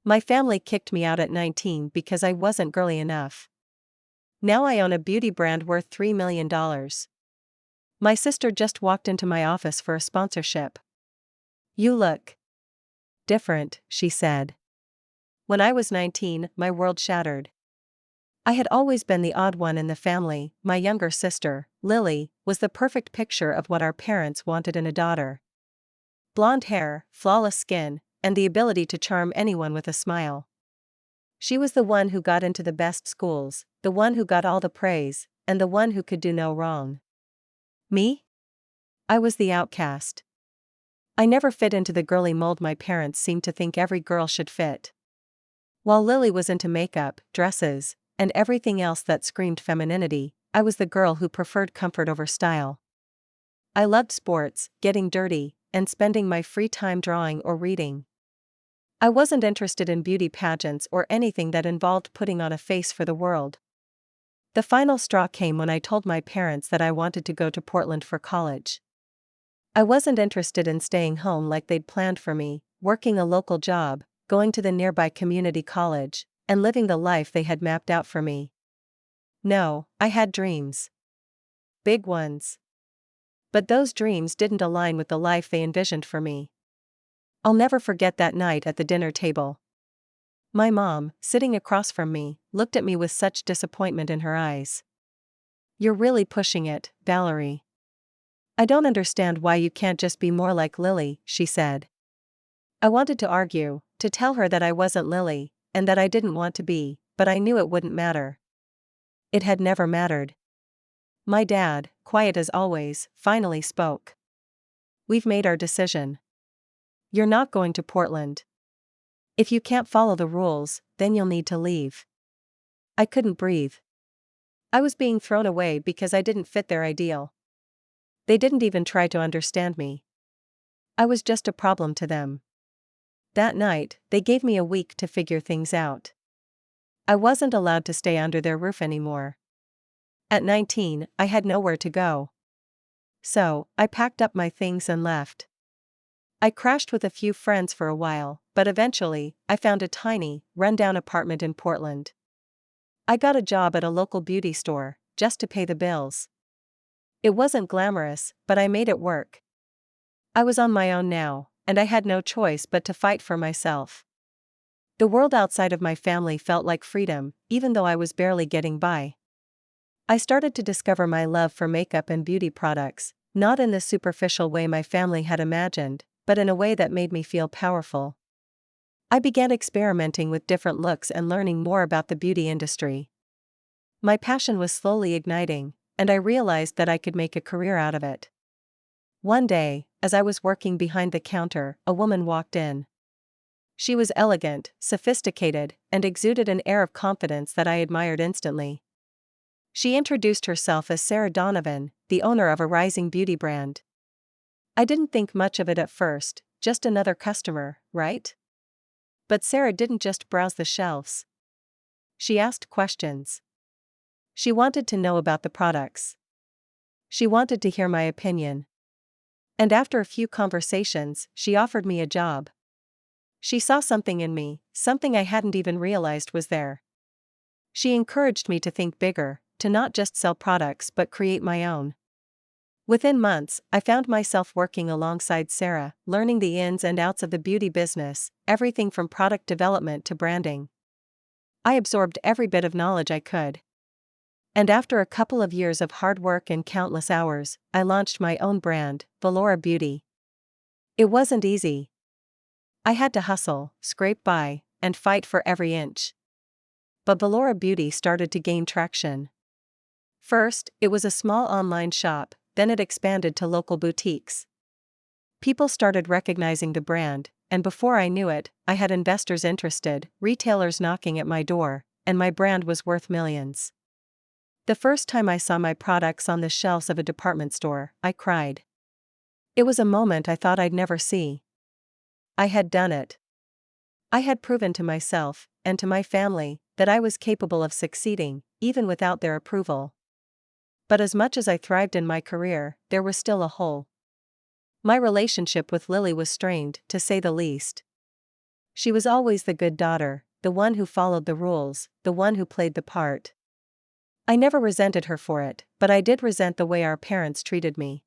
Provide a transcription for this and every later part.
My family kicked me out at 19 because I wasn't girly enough. Now I own a beauty brand worth $3 million. My sister just walked into my office for a sponsorship. "You look different," she said. When I was 19, my world shattered. I had always been the odd one in the family. My younger sister, Lily, was the perfect picture of what our parents wanted in a daughter. Blonde hair, flawless skin, and the ability to charm anyone with a smile. She was the one who got into the best schools, the one who got all the praise, and the one who could do no wrong. Me? I was the outcast. I never fit into the girly mold my parents seemed to think every girl should fit. While Lily was into makeup, dresses, and everything else that screamed femininity, I was the girl who preferred comfort over style. I loved sports, getting dirty, and spending my free time drawing or reading. I wasn't interested in beauty pageants or anything that involved putting on a face for the world. The final straw came when I told my parents that I wanted to go to Portland for college. I wasn't interested in staying home like they'd planned for me, working a local job, going to the nearby community college, and living the life they had mapped out for me. No, I had dreams. Big ones. But those dreams didn't align with the life they envisioned for me. I'll never forget that night at the dinner table. My mom, sitting across from me, looked at me with such disappointment in her eyes. "You're really pushing it, Valerie. I don't understand why you can't just be more like Lily," she said. I wanted to argue, to tell her that I wasn't Lily, and that I didn't want to be, but I knew it wouldn't matter. It had never mattered. My dad, quiet as always, finally spoke. "We've made our decision. You're not going to Portland. If you can't follow the rules, then you'll need to leave." I couldn't breathe. I was being thrown away because I didn't fit their ideal. They didn't even try to understand me. I was just a problem to them. That night, they gave me a week to figure things out. I wasn't allowed to stay under their roof anymore. At 19, I had nowhere to go. So, I packed up my things and left. I crashed with a few friends for a while, but eventually, I found a tiny, run-down apartment in Portland. I got a job at a local beauty store, just to pay the bills. It wasn't glamorous, but I made it work. I was on my own now, and I had no choice but to fight for myself. The world outside of my family felt like freedom, even though I was barely getting by. I started to discover my love for makeup and beauty products, not in the superficial way my family had imagined, but in a way that made me feel powerful. I began experimenting with different looks and learning more about the beauty industry. My passion was slowly igniting, and I realized that I could make a career out of it. One day, as I was working behind the counter, a woman walked in. She was elegant, sophisticated, and exuded an air of confidence that I admired instantly. She introduced herself as Sarah Donovan, the owner of a rising beauty brand. I didn't think much of it at first, just another customer, right? But Sarah didn't just browse the shelves. She asked questions. She wanted to know about the products. She wanted to hear my opinion. And after a few conversations, she offered me a job. She saw something in me, something I hadn't even realized was there. She encouraged me to think bigger, to not just sell products but create my own. Within months, I found myself working alongside Sarah, learning the ins and outs of the beauty business, everything from product development to branding. I absorbed every bit of knowledge I could. And after a couple of years of hard work and countless hours, I launched my own brand, Valora Beauty. It wasn't easy. I had to hustle, scrape by, and fight for every inch. But Valora Beauty started to gain traction. First, it was a small online shop, then it expanded to local boutiques. People started recognizing the brand, and before I knew it, I had investors interested, retailers knocking at my door, and my brand was worth millions. The first time I saw my products on the shelves of a department store, I cried. It was a moment I thought I'd never see. I had done it. I had proven to myself, and to my family, that I was capable of succeeding, even without their approval. But as much as I thrived in my career, there was still a hole. My relationship with Lily was strained, to say the least. She was always the good daughter, the one who followed the rules, the one who played the part. I never resented her for it, but I did resent the way our parents treated me.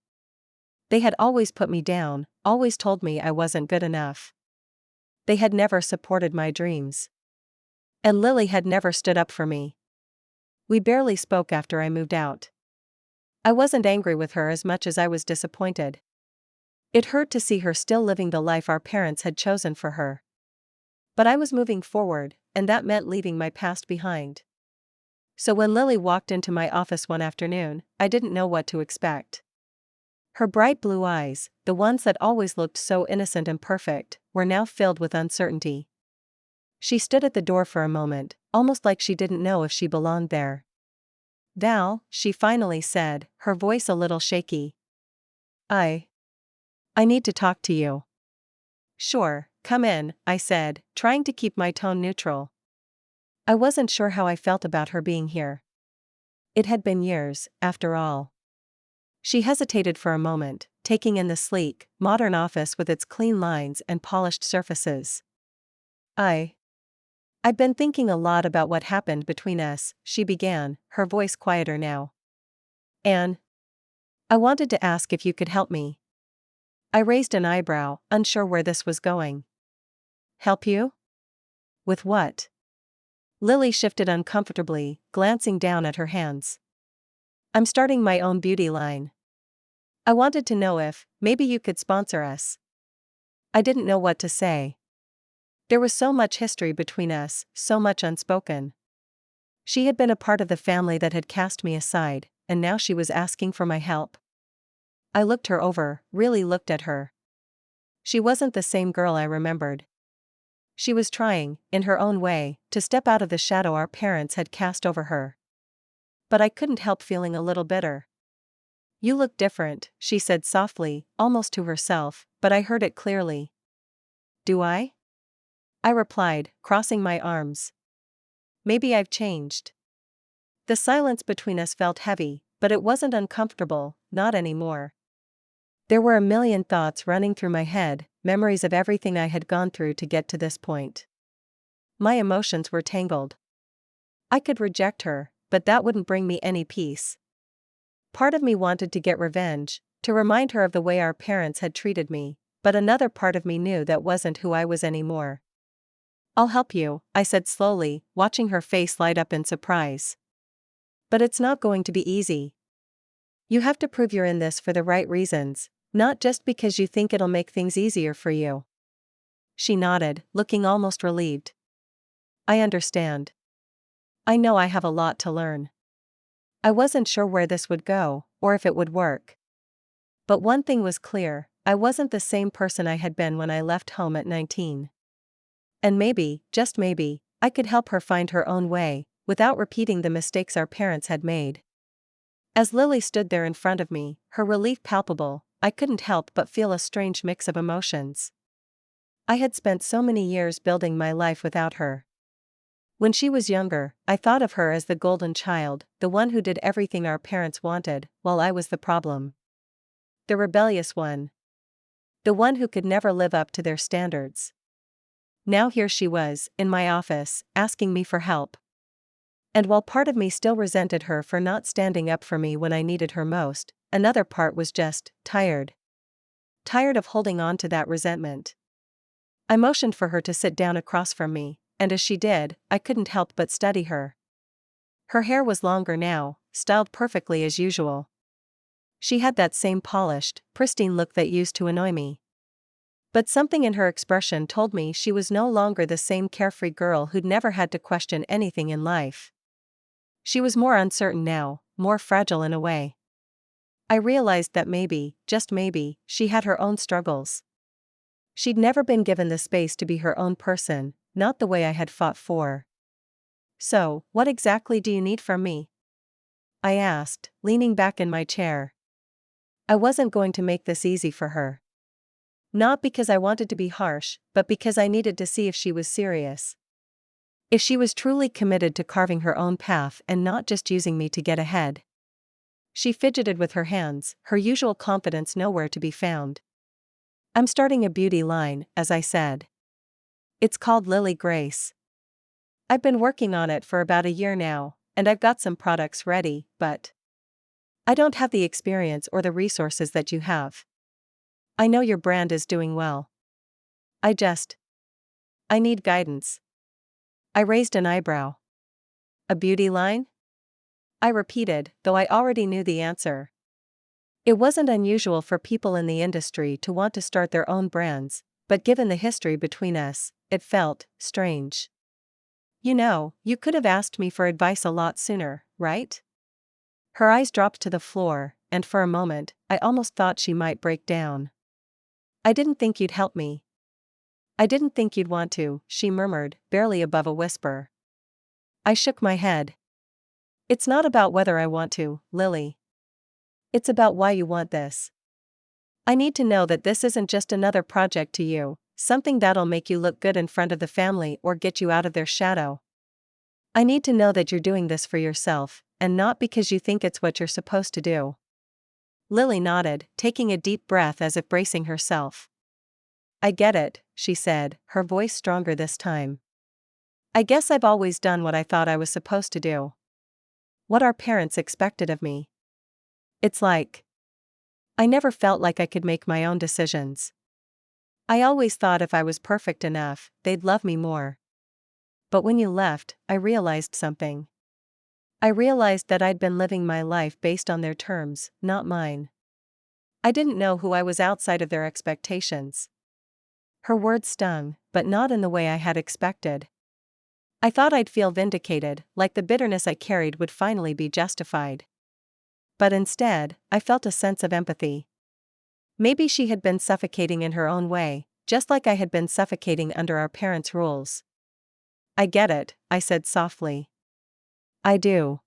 They had always put me down, always told me I wasn't good enough. They had never supported my dreams. And Lily had never stood up for me. We barely spoke after I moved out. I wasn't angry with her as much as I was disappointed. It hurt to see her still living the life our parents had chosen for her. But I was moving forward, and that meant leaving my past behind. So when Lily walked into my office one afternoon, I didn't know what to expect. Her bright blue eyes, the ones that always looked so innocent and perfect, were now filled with uncertainty. She stood at the door for a moment, almost like she didn't know if she belonged there. "Val," she finally said, her voice a little shaky. I need to talk to you." "Sure, come in," I said, trying to keep my tone neutral. I wasn't sure how I felt about her being here. It had been years, after all. She hesitated for a moment, taking in the sleek, modern office with its clean lines and polished surfaces. I've been thinking a lot about what happened between us," she began, her voice quieter now. "And I wanted to ask if you could help me." I raised an eyebrow, unsure where this was going. "Help you? With what?" Lily shifted uncomfortably, glancing down at her hands. "I'm starting my own beauty line. I wanted to know if, maybe you could sponsor us." I didn't know what to say. There was so much history between us, so much unspoken. She had been a part of the family that had cast me aside, and now she was asking for my help. I looked her over, really looked at her. She wasn't the same girl I remembered. She was trying, in her own way, to step out of the shadow our parents had cast over her. But I couldn't help feeling a little bitter. "You look different," she said softly, almost to herself, but I heard it clearly. "Do I?" I replied, crossing my arms. "Maybe I've changed." The silence between us felt heavy, but it wasn't uncomfortable, not anymore. There were a million thoughts running through my head, memories of everything I had gone through to get to this point. My emotions were tangled. I could reject her, but that wouldn't bring me any peace. Part of me wanted to get revenge, to remind her of the way our parents had treated me, but another part of me knew that wasn't who I was anymore. "I'll help you," I said slowly, watching her face light up in surprise. "But it's not going to be easy. You have to prove you're in this for the right reasons, not just because you think it'll make things easier for you." She nodded, looking almost relieved. "I understand. I know I have a lot to learn." I wasn't sure where this would go, or if it would work. But one thing was clear, I wasn't the same person I had been when I left home at 19. And maybe, just maybe, I could help her find her own way, without repeating the mistakes our parents had made. As Lily stood there in front of me, her relief palpable, I couldn't help but feel a strange mix of emotions. I had spent so many years building my life without her. When she was younger, I thought of her as the golden child, the one who did everything our parents wanted, while I was the problem. The rebellious one. The one who could never live up to their standards. Now here she was, in my office, asking me for help. And while part of me still resented her for not standing up for me when I needed her most, another part was just tired. Tired of holding on to that resentment. I motioned for her to sit down across from me, and as she did, I couldn't help but study her. Her hair was longer now, styled perfectly as usual. She had that same polished, pristine look that used to annoy me. But something in her expression told me she was no longer the same carefree girl who'd never had to question anything in life. She was more uncertain now, more fragile in a way. I realized that maybe, just maybe, she had her own struggles. She'd never been given the space to be her own person, not the way I had fought for. "So, what exactly do you need from me?" I asked, leaning back in my chair. I wasn't going to make this easy for her. Not because I wanted to be harsh, but because I needed to see if she was serious. If she was truly committed to carving her own path and not just using me to get ahead. She fidgeted with her hands, her usual confidence nowhere to be found. "I'm starting a beauty line," as I said. It's called Lily Grace. I've been working on it for about a year now, and I've got some products ready, but I don't have the experience or the resources that you have. I know your brand is doing well. I need guidance. I raised an eyebrow. A beauty line? I repeated, though I already knew the answer. It wasn't unusual for people in the industry to want to start their own brands, but given the history between us, it felt strange. You know, you could have asked me for advice a lot sooner, right? Her eyes dropped to the floor, and for a moment, I almost thought she might break down. I didn't think you'd help me. I didn't think you'd want to, she murmured, barely above a whisper. I shook my head. It's not about whether I want to, Lily. It's about why you want this. I need to know that this isn't just another project to you, something that'll make you look good in front of the family or get you out of their shadow. I need to know that you're doing this for yourself, and not because you think it's what you're supposed to do. Lily nodded, taking a deep breath as if bracing herself. I get it, she said, her voice stronger this time. I guess I've always done what I thought I was supposed to do. What our parents expected of me. It's like I never felt like I could make my own decisions. I always thought if I was perfect enough, they'd love me more. But when you left, I realized something. I realized that I'd been living my life based on their terms, not mine. I didn't know who I was outside of their expectations. Her words stung, but not in the way I had expected. I thought I'd feel vindicated, like the bitterness I carried would finally be justified. But instead, I felt a sense of empathy. Maybe she had been suffocating in her own way, just like I had been suffocating under our parents' rules. I get it, I said softly. I do.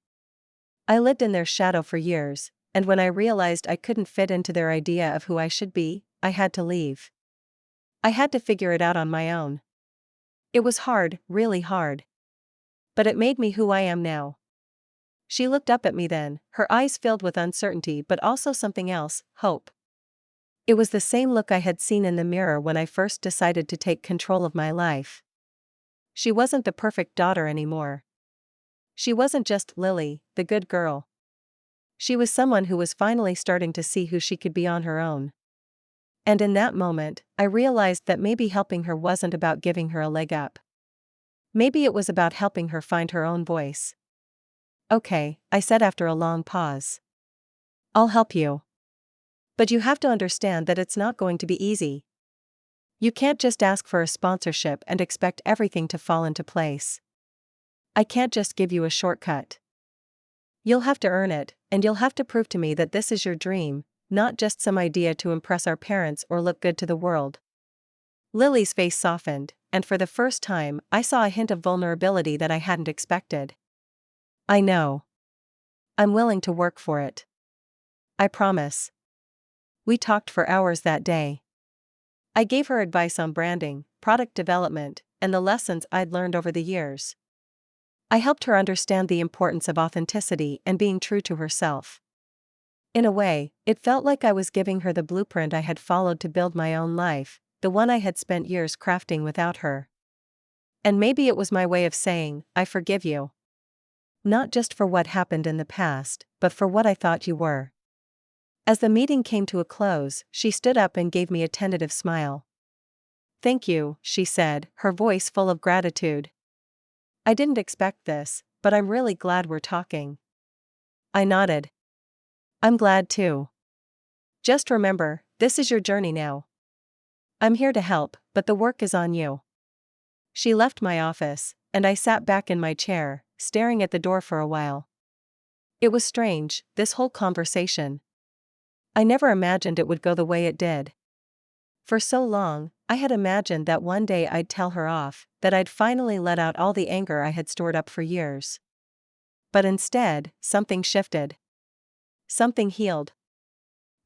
I lived in their shadow for years, and when I realized I couldn't fit into their idea of who I should be, I had to leave. I had to figure it out on my own. It was hard, really hard. But it made me who I am now. She looked up at me then, her eyes filled with uncertainty but also something else, hope. It was the same look I had seen in the mirror when I first decided to take control of my life. She wasn't the perfect daughter anymore. She wasn't just Lily, the good girl. She was someone who was finally starting to see who she could be on her own. And in that moment, I realized that maybe helping her wasn't about giving her a leg up. Maybe it was about helping her find her own voice. Okay, I said after a long pause. I'll help you. But you have to understand that it's not going to be easy. You can't just ask for a sponsorship and expect everything to fall into place. I can't just give you a shortcut. You'll have to earn it, and you'll have to prove to me that this is your dream, not just some idea to impress our parents or look good to the world. Lily's face softened, and for the first time, I saw a hint of vulnerability that I hadn't expected. I know. I'm willing to work for it. I promise. We talked for hours that day. I gave her advice on branding, product development, and the lessons I'd learned over the years. I helped her understand the importance of authenticity and being true to herself. In a way, it felt like I was giving her the blueprint I had followed to build my own life, the one I had spent years crafting without her. And maybe it was my way of saying, I forgive you. Not just for what happened in the past, but for what I thought you were. As the meeting came to a close, she stood up and gave me a tentative smile. Thank you, she said, her voice full of gratitude. I didn't expect this, but I'm really glad we're talking. I nodded. I'm glad too. Just remember, this is your journey now. I'm here to help, but the work is on you. She left my office, and I sat back in my chair, staring at the door for a while. It was strange, this whole conversation. I never imagined it would go the way it did. For so long, I had imagined that one day I'd tell her off, that I'd finally let out all the anger I had stored up for years. But instead, something shifted. Something healed.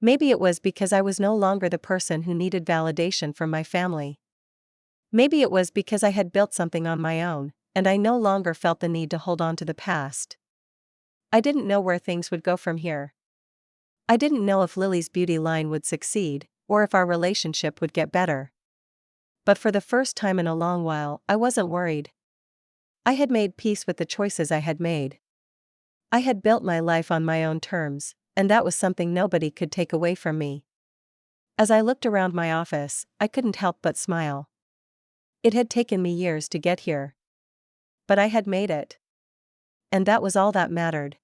Maybe it was because I was no longer the person who needed validation from my family. Maybe it was because I had built something on my own, and I no longer felt the need to hold on to the past. I didn't know where things would go from here. I didn't know if Lily's beauty line would succeed, or if our relationship would get better. But for the first time in a long while, I wasn't worried. I had made peace with the choices I had made. I had built my life on my own terms, and that was something nobody could take away from me. As I looked around my office, I couldn't help but smile. It had taken me years to get here. But I had made it. And that was all that mattered.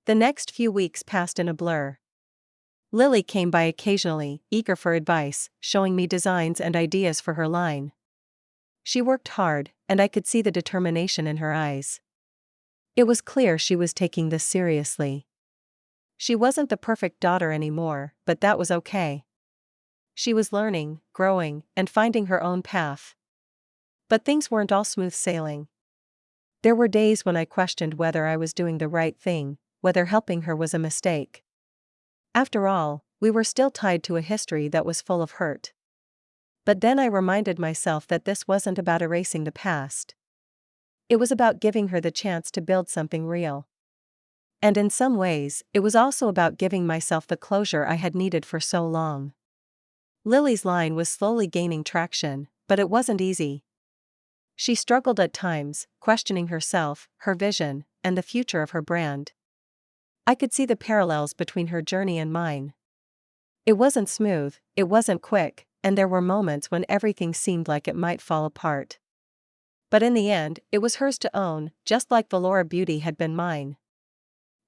The next few weeks passed in a blur. Lily came by occasionally, eager for advice, showing me designs and ideas for her line. She worked hard, and I could see the determination in her eyes. It was clear she was taking this seriously. She wasn't the perfect daughter anymore, but that was okay. She was learning, growing, and finding her own path. But things weren't all smooth sailing. There were days when I questioned whether I was doing the right thing, whether helping her was a mistake. After all, we were still tied to a history that was full of hurt. But then I reminded myself that this wasn't about erasing the past. It was about giving her the chance to build something real. And in some ways, it was also about giving myself the closure I had needed for so long. Lily's line was slowly gaining traction, but it wasn't easy. She struggled at times, questioning herself, her vision, and the future of her brand. I could see the parallels between her journey and mine. It wasn't smooth, it wasn't quick, and there were moments when everything seemed like it might fall apart. But in the end, it was hers to own, just like Valora Beauty had been mine.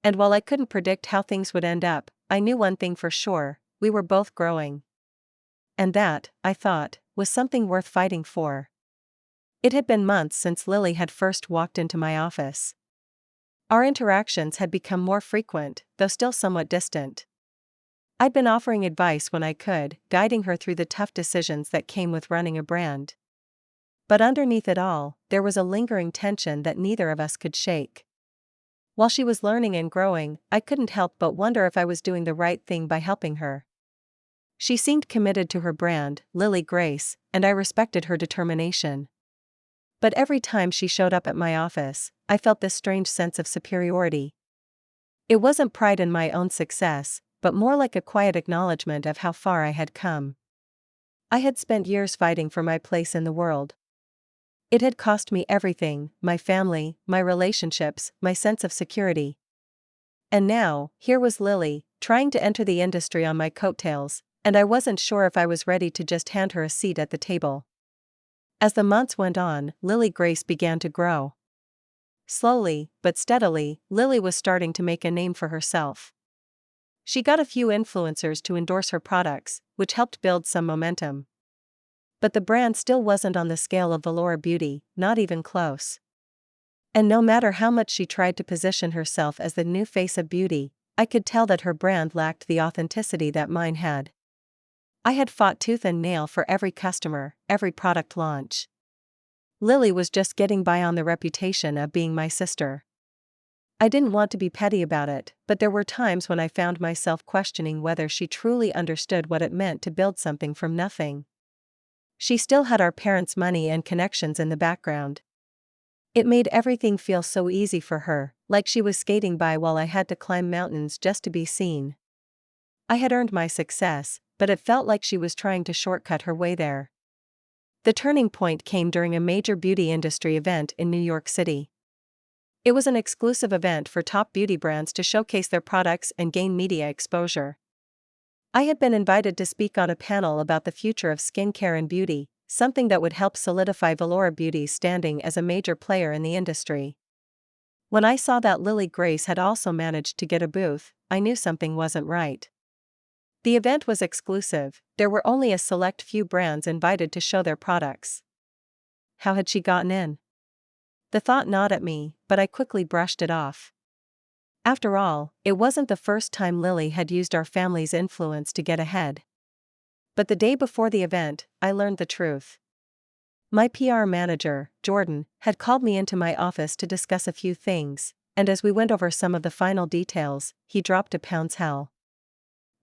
And while I couldn't predict how things would end up, I knew one thing for sure: we were both growing. And that, I thought, was something worth fighting for. It had been months since Lily had first walked into my office. Our interactions had become more frequent, though still somewhat distant. I'd been offering advice when I could, guiding her through the tough decisions that came with running a brand. But underneath it all, there was a lingering tension that neither of us could shake. While she was learning and growing, I couldn't help but wonder if I was doing the right thing by helping her. She seemed committed to her brand, Lily Grace, and I respected her determination. But every time she showed up at my office, I felt this strange sense of superiority. It wasn't pride in my own success, but more like a quiet acknowledgement of how far I had come. I had spent years fighting for my place in the world. It had cost me everything: my family, my relationships, my sense of security. And now, here was Lily, trying to enter the industry on my coattails, and I wasn't sure if I was ready to just hand her a seat at the table. As the months went on, Lily Grace began to grow. Slowly, but steadily, Lily was starting to make a name for herself. She got a few influencers to endorse her products, which helped build some momentum. But the brand still wasn't on the scale of Valora Beauty, not even close. And no matter how much she tried to position herself as the new face of beauty, I could tell that her brand lacked the authenticity that mine had. I had fought tooth and nail for every customer, every product launch. Lily was just getting by on the reputation of being my sister. I didn't want to be petty about it, but there were times when I found myself questioning whether she truly understood what it meant to build something from nothing. She still had our parents' money and connections in the background. It made everything feel so easy for her, like she was skating by while I had to climb mountains just to be seen. I had earned my success, but it felt like she was trying to shortcut her way there. The turning point came during a major beauty industry event in New York City. It was an exclusive event for top beauty brands to showcase their products and gain media exposure. I had been invited to speak on a panel about the future of skincare and beauty, something that would help solidify Valora Beauty's standing as a major player in the industry. When I saw that Lily Grace had also managed to get a booth, I knew something wasn't right. The event was exclusive, there were only a select few brands invited to show their products. How had she gotten in? The thought gnawed at me, but I quickly brushed it off. After all, it wasn't the first time Lily had used our family's influence to get ahead. But the day before the event, I learned the truth. My PR manager, Jordan, had called me into my office to discuss a few things, and as we went over some of the final details, he dropped a pound's hell.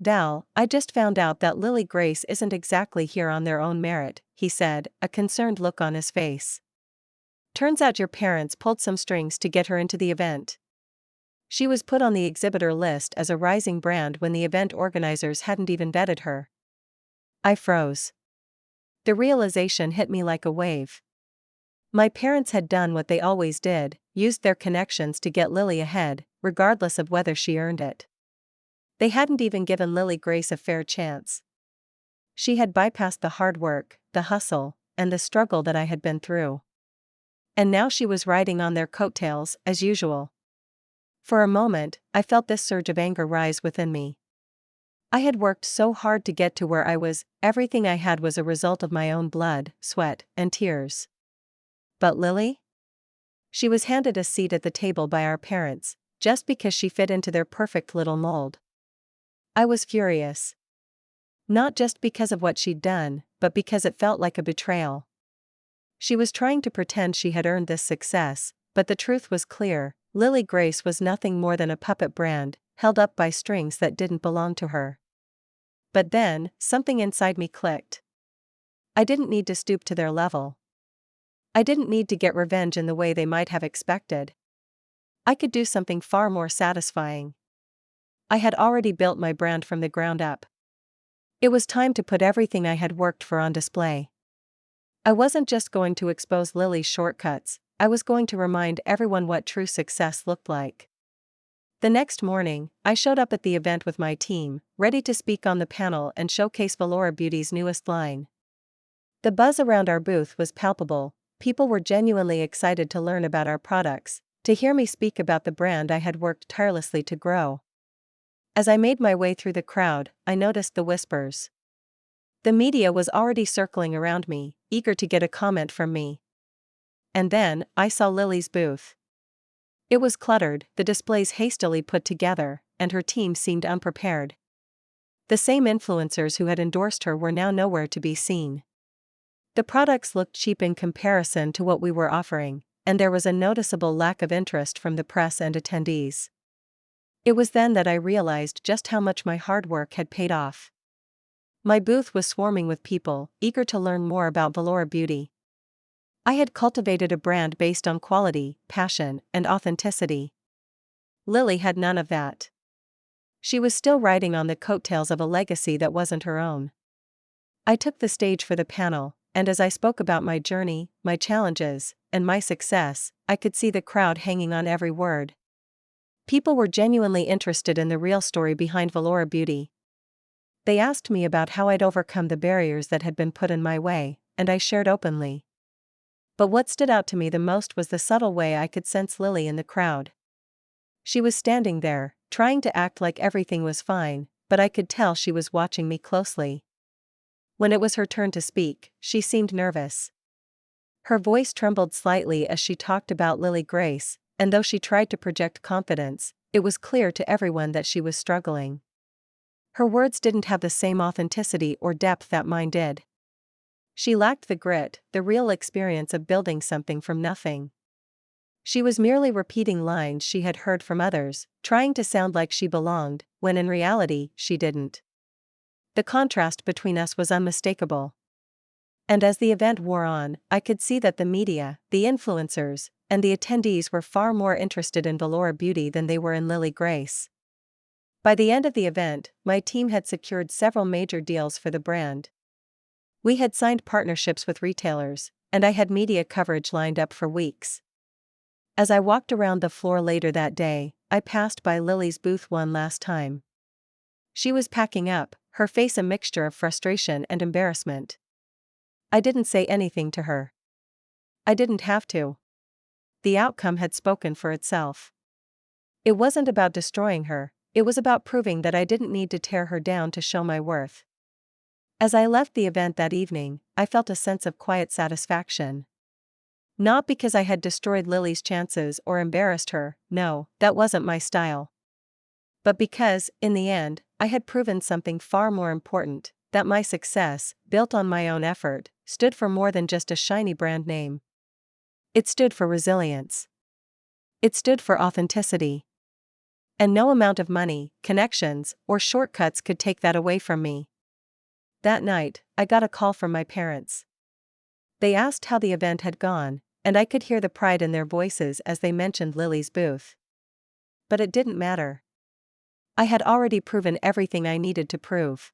"Dal, I just found out that Lily Grace isn't exactly here on their own merit," he said, a concerned look on his face. "Turns out your parents pulled some strings to get her into the event. She was put on the exhibitor list as a rising brand when the event organizers hadn't even vetted her." I froze. The realization hit me like a wave. My parents had done what they always did, used their connections to get Lily ahead, regardless of whether she earned it. They hadn't even given Lily Grace a fair chance. She had bypassed the hard work, the hustle, and the struggle that I had been through. And now she was riding on their coattails, as usual. For a moment, I felt this surge of anger rise within me. I had worked so hard to get to where I was, everything I had was a result of my own blood, sweat, and tears. But Lily? She was handed a seat at the table by our parents, just because she fit into their perfect little mold. I was furious. Not just because of what she'd done, but because it felt like a betrayal. She was trying to pretend she had earned this success, but the truth was clear: Lily Grace was nothing more than a puppet brand, held up by strings that didn't belong to her. But then, something inside me clicked. I didn't need to stoop to their level. I didn't need to get revenge in the way they might have expected. I could do something far more satisfying. I had already built my brand from the ground up. It was time to put everything I had worked for on display. I wasn't just going to expose Lily's shortcuts, I was going to remind everyone what true success looked like. The next morning, I showed up at the event with my team, ready to speak on the panel and showcase Valora Beauty's newest line. The buzz around our booth was palpable. People were genuinely excited to learn about our products, to hear me speak about the brand I had worked tirelessly to grow. As I made my way through the crowd, I noticed the whispers. The media was already circling around me, eager to get a comment from me. And then, I saw Lily's booth. It was cluttered, the displays hastily put together, and her team seemed unprepared. The same influencers who had endorsed her were now nowhere to be seen. The products looked cheap in comparison to what we were offering, and there was a noticeable lack of interest from the press and attendees. It was then that I realized just how much my hard work had paid off. My booth was swarming with people, eager to learn more about Valora Beauty. I had cultivated a brand based on quality, passion, and authenticity. Lily had none of that. She was still riding on the coattails of a legacy that wasn't her own. I took the stage for the panel, and as I spoke about my journey, my challenges, and my success, I could see the crowd hanging on every word. People were genuinely interested in the real story behind Valora Beauty. They asked me about how I'd overcome the barriers that had been put in my way, and I shared openly. But what stood out to me the most was the subtle way I could sense Lily in the crowd. She was standing there, trying to act like everything was fine, but I could tell she was watching me closely. When it was her turn to speak, she seemed nervous. Her voice trembled slightly as she talked about Lily Grace, and though she tried to project confidence, it was clear to everyone that she was struggling. Her words didn't have the same authenticity or depth that mine did. She lacked the grit, the real experience of building something from nothing. She was merely repeating lines she had heard from others, trying to sound like she belonged, when in reality, she didn't. The contrast between us was unmistakable. And as the event wore on, I could see that the media, the influencers, and the attendees were far more interested in Valora Beauty than they were in Lily Grace. By the end of the event, my team had secured several major deals for the brand. We had signed partnerships with retailers, and I had media coverage lined up for weeks. As I walked around the floor later that day, I passed by Lily's booth one last time. She was packing up, her face a mixture of frustration and embarrassment. I didn't say anything to her. I didn't have to. The outcome had spoken for itself. It wasn't about destroying her, it was about proving that I didn't need to tear her down to show my worth. As I left the event that evening, I felt a sense of quiet satisfaction. Not because I had destroyed Lily's chances or embarrassed her, no, that wasn't my style. But because, in the end, I had proven something far more important, that my success, built on my own effort, stood for more than just a shiny brand name. It stood for resilience. It stood for authenticity. And no amount of money, connections, or shortcuts could take that away from me. That night, I got a call from my parents. They asked how the event had gone, and I could hear the pride in their voices as they mentioned Lily's booth. But it didn't matter. I had already proven everything I needed to prove.